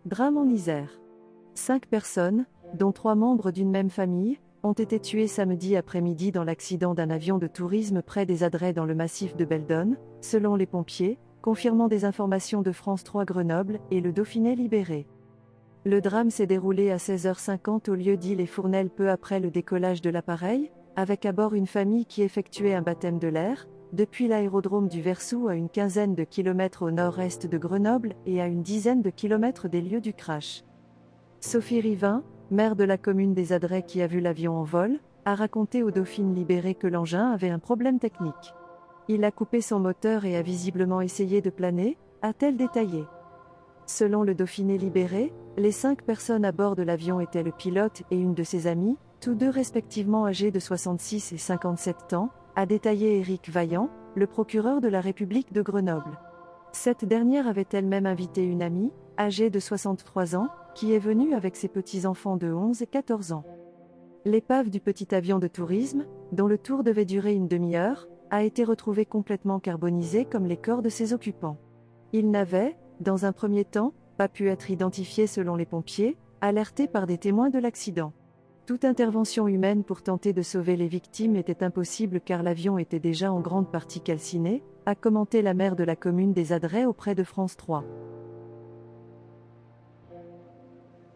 Drame en Isère. 5 personnes, dont 3 membres d'une même famille, ont été tuées samedi après-midi dans l'accident d'un avion de tourisme près des Adrets dans le massif de Beldonne, selon les pompiers, confirmant des informations de France 3 Grenoble et le Dauphiné Libéré. Le drame s'est déroulé à 16h50 au lieu dit Les Fournelles peu après le décollage de l'appareil, avec à bord une famille qui effectuait un baptême de l'air, depuis l'aérodrome du Versou à une quinzaine de kilomètres au nord-est de Grenoble et à une dizaine de kilomètres des lieux du crash. Sophie Rivin, maire de la commune des Adrets qui a vu l'avion en vol, a raconté au Dauphiné Libéré que l'engin avait un problème technique. Il a coupé son moteur et a visiblement essayé de planer, a-t-elle détaillé. Selon le Dauphiné Libéré, les 5 personnes à bord de l'avion étaient le pilote et une de ses amies, tous deux respectivement âgés de 66 et 57 ans, a détaillé Éric Vaillant, le procureur de la République de Grenoble. Cette dernière avait elle-même invité une amie, âgée de 63 ans, qui est venue avec ses petits-enfants de 11 et 14 ans. L'épave du petit avion de tourisme, dont le tour devait durer une demi-heure, a été retrouvée complètement carbonisée comme les corps de ses occupants. Ils n'avaient, dans un premier temps, pas pu être identifiés selon les pompiers, alertés par des témoins de l'accident. Toute intervention humaine pour tenter de sauver les victimes était impossible car l'avion était déjà en grande partie calciné, a commenté la maire de la commune des Adrets auprès de France 3.